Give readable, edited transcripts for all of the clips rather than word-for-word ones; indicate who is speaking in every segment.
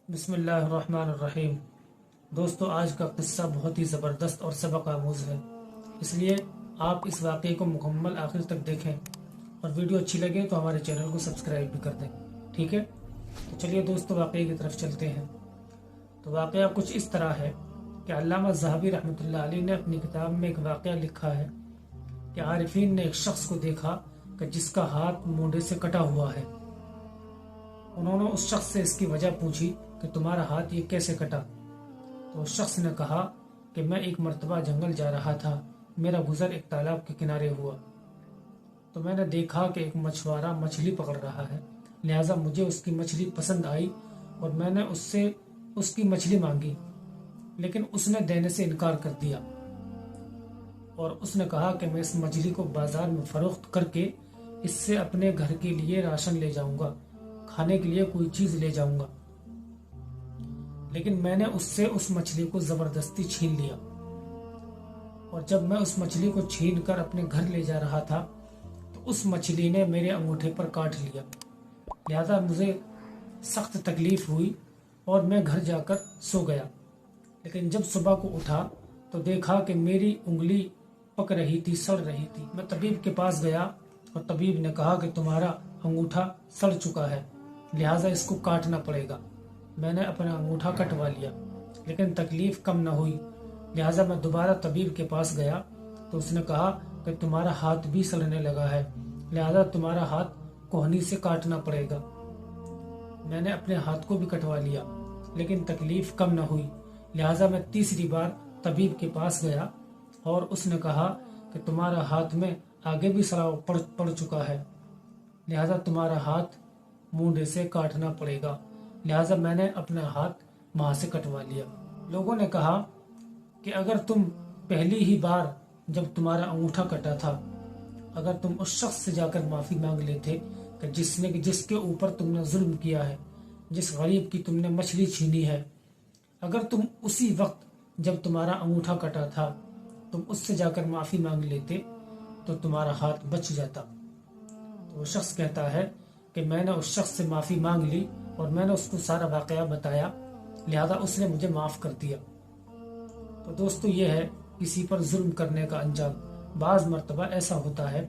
Speaker 1: بسم اللہ الرحمن الرحیم۔ دوستو، آج کا قصہ بہت ہی زبردست اور سبق آموز ہے، اس لیے آپ اس واقعے کو مکمل آخر تک دیکھیں اور ویڈیو اچھی لگے تو ہمارے چینل کو سبسکرائب بھی کر دیں، ٹھیک ہے؟ تو چلیے دوستو، واقعے کی طرف چلتے ہیں۔ تو واقعہ کچھ اس طرح ہے کہ علامہ ذہبی رحمۃ اللہ علیہ نے اپنی کتاب میں ایک واقعہ لکھا ہے کہ عارفین نے ایک شخص کو دیکھا کہ جس کا ہاتھ مونڈے سے کٹا ہوا ہے۔ انہوں نے اس شخص سے اس کی وجہ پوچھی کہ تمہارا ہاتھ یہ کیسے کٹا؟ تو اس شخص نے کہا کہ میں ایک مرتبہ جنگل جا رہا تھا، میرا گزر ایک تالاب کے کنارے ہوا، تو میں نے دیکھا کہ ایک مچھوارا مچھلی پکڑ رہا ہے، لہٰذا مجھے اس کی مچھلی پسند آئی اور میں نے اس سے اس کی مچھلی مانگی، لیکن اس نے دینے سے انکار کر دیا اور اس نے کہا کہ میں اس مچھلی کو بازار میں فروخت کر کے اس سے اپنے گھر کے لیے راشن لے جاؤں گا، کھانے کے لیے کوئی چیز لے جاؤں گا۔ لیکن میں نے اس سے اس مچھلی کو زبردستی چھین لیا، اور جب میں اس مچھلی کو چھین کر اپنے گھر لے جا رہا تھا تو اس مچھلی نے میرے انگوٹھے پر کاٹ لیا، لہذا مجھے سخت تکلیف ہوئی اور میں گھر جا کر سو گیا۔ لیکن جب صبح کو اٹھا تو دیکھا کہ میری انگلی پک رہی تھی، سڑ رہی تھی۔ میں طبیب کے پاس گیا اور طبیب نے کہا کہ تمہارا انگوٹھا سڑ چکا ہے، لہذا اس کو کاٹنا پڑے گا۔ میں نے اپنا انگوٹھا کٹوا لیا، لیکن تکلیف کم نہ ہوئی، لہذا میں دوبارہ طبیب کے پاس گیا تو اس نے کہا کہ تمہارا ہاتھ بھی سڑنے لگا ہے، لہذا تمہارا ہاتھ کوہنی سے کاٹنا پڑے گا۔ میں نے اپنے ہاتھ کو بھی کٹوا لیا، لیکن تکلیف کم نہ ہوئی، لہذا میں تیسری بار طبیب کے پاس گیا اور اس نے کہا کہ تمہارا ہاتھ میں آگے بھی سڑاؤ پڑ چکا ہے، لہذا تمہارا ہاتھ مونڈے سے کاٹنا پڑے گا، لہذا میں نے اپنا ہاتھ وہاں سے کٹوا لیا۔ لوگوں نے کہا کہ اگر تم پہلی ہی بار جب تمہارا انگوٹھا کٹا تھا، اگر تم اس شخص سے جا کر معافی مانگ لیتے کہ جس کے اوپر تم نے ظلم کیا ہے، جس غریب کی تم نے مچھلی چھینی ہے، اگر تم اسی وقت جب تمہارا انگوٹھا کٹا تھا تم اس سے جا کر معافی مانگ لیتے تو تمہارا ہاتھ بچ جاتا۔ تو وہ شخص کہتا ہے کہ میں نے اس شخص سے معافی مانگ لی اور میں نے اس کو سارا واقعہ بتایا، لہذا اس نے مجھے معاف کر دیا۔ تو دوستو، یہ ہے کسی پر ظلم کرنے کا انجام۔ بعض مرتبہ ایسا ہوتا ہے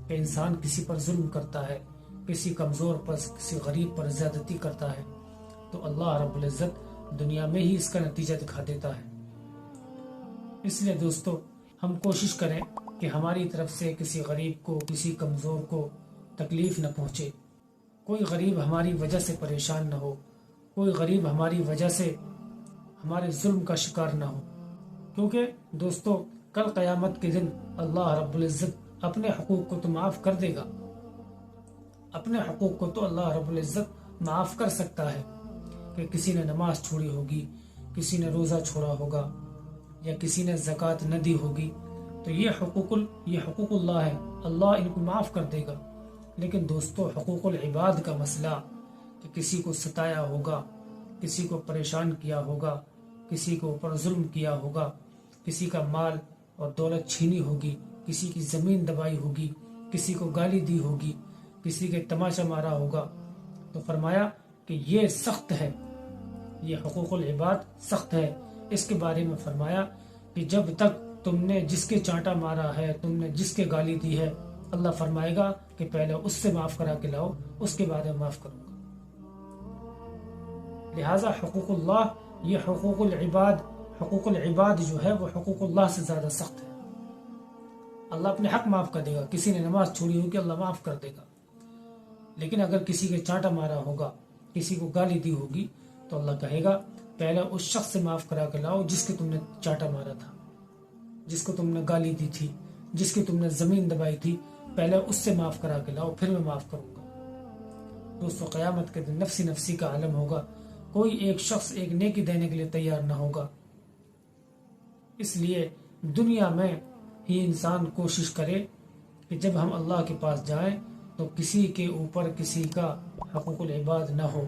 Speaker 1: کہ انسان کسی پر ظلم کرتا ہے، کسی کمزور پر، کسی غریب پر زیادتی کرتا ہے، تو اللہ رب العزت دنیا میں ہی اس کا نتیجہ دکھا دیتا ہے۔ اس لیے دوستو، ہم کوشش کریں کہ ہماری طرف سے کسی غریب کو، کسی کمزور کو تکلیف نہ پہنچے، کوئی غریب ہماری وجہ سے پریشان نہ ہو، کوئی غریب ہماری وجہ سے ہمارے ظلم کا شکار نہ ہو، کیونکہ دوستو کل قیامت کے دن اللہ رب العزت اپنے حقوق کو تو معاف کر دے گا، اپنے حقوق کو تو اللہ رب العزت معاف کر سکتا ہے کہ کسی نے نماز چھوڑی ہوگی، کسی نے روزہ چھوڑا ہوگا، یا کسی نے زکوٰۃ نہ دی ہوگی، تو یہ حقوق اللہ ہے، اللہ ان کو معاف کر دے گا۔ لیکن دوستو، حقوق العباد کا مسئلہ کہ کسی کو ستایا ہوگا، کسی کو پریشان کیا ہوگا، کسی کو اوپر ظلم کیا ہوگا، کسی کا مال اور دولت چھینی ہوگی، کسی کی زمین دبائی ہوگی، کسی کو گالی دی ہوگی، کسی کے تماشا مارا ہوگا، تو فرمایا کہ یہ سخت ہے، یہ حقوق العباد سخت ہے۔ اس کے بارے میں فرمایا کہ جب تک تم نے جس کے چانٹا مارا ہے، تم نے جس کے گالی دی ہے، اللہ فرمائے گا کہ پہلے اس سے معاف کرا کے لاؤ، اس کے بعد میں معاف کروں گا۔ لہٰذا حقوق اللہ، یہ حقوق العباد جو ہے وہ حقوق اللہ سے زیادہ سخت ہے۔ اللہ اپنے حق معاف کر دے گا، کسی نے نماز چھوڑی ہوگی اللہ معاف کر دے گا، لیکن اگر کسی کے چانٹا مارا ہوگا، کسی کو گالی دی ہوگی، تو اللہ کہے گا پہلے اس شخص سے معاف کرا کے لاؤ جس کے تم نے چانٹا مارا تھا، جس کو تم نے گالی دی تھی، جس کی تم نے زمین دبائی تھی، پہلے اس سے معاف کرا کے لاؤ، پھر میں معاف کروں گا۔ دوستو، قیامت کے دن نفسی نفسی کا عالم ہوگا، کوئی ایک شخص ایک نیکی دینے کے لیے تیار نہ ہوگا۔ اس لیے دنیا میں ہی انسان کوشش کرے کہ جب ہم اللہ کے پاس جائیں تو کسی کے اوپر کسی کا حقوق العباد نہ ہو۔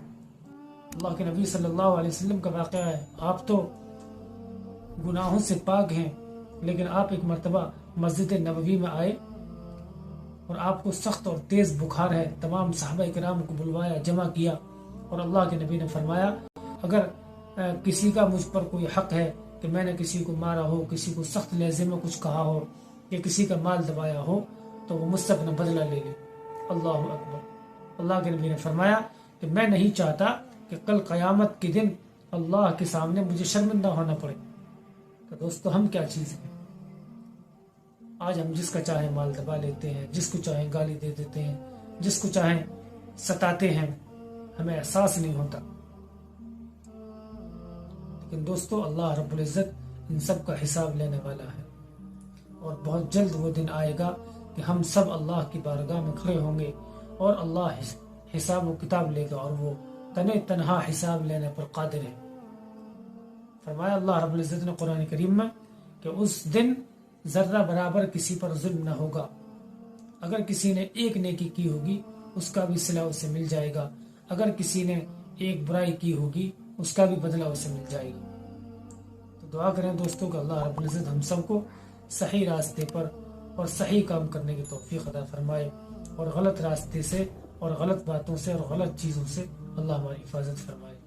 Speaker 1: اللہ کے نبی صلی اللہ علیہ وسلم کا واقعہ ہے، آپ تو گناہوں سے پاک ہیں، لیکن آپ ایک مرتبہ مسجد نبوی میں آئے اور آپ کو سخت اور تیز بخار ہے، تمام صحابہ کرام کو بلوایا، جمع کیا، اور اللہ کے نبی نے فرمایا اگر کسی کا مجھ پر کوئی حق ہے کہ میں نے کسی کو مارا ہو، کسی کو سخت لہجے میں کچھ کہا ہو یا کسی کا مال دبایا ہو تو وہ مجھ سے اپنا بدلہ لے لے۔ اللہ اکبر۔ اللہ کے نبی نے فرمایا کہ میں نہیں چاہتا کہ کل قیامت کے دن اللہ کے سامنے مجھے شرمندہ ہونا پڑے۔ تو دوستو ہم کیا چیز ہیں؟ آج ہم جس کا چاہے مال دبا لیتے ہیں، جس کو چاہے گالی دے دیتے ہیں، جس کو چاہے ستاتے ہیں، ہمیں احساس نہیں ہوتا۔ لیکن دوستو اللہ رب العزت ان سب کا حساب لینے والا ہے، اور بہت جلد وہ دن آئے گا کہ ہم سب اللہ کی بارگاہ میں کھڑے ہوں گے اور اللہ حساب و کتاب لے گا، اور وہ تنہا حساب لینے پر قادر ہے۔ فرمایا اللہ رب العزت نے قرآن کریم میں کہ اس دن ذرہ برابر کسی پر ظلم نہ ہوگا۔ اگر کسی نے ایک نیکی کی ہوگی اس کا بھی صلہ اسے مل جائے گا، اگر کسی نے ایک برائی کی ہوگی اس کا بھی بدلہ اسے مل جائے گا۔ تو دعا کریں دوستوں کہ اللہ رب العزت ہم سب کو صحیح راستے پر اور صحیح کام کرنے کی توفیق عطا فرمائے، اور غلط راستے سے اور غلط باتوں سے اور غلط چیزوں سے اللہ ہماری حفاظت فرمائے۔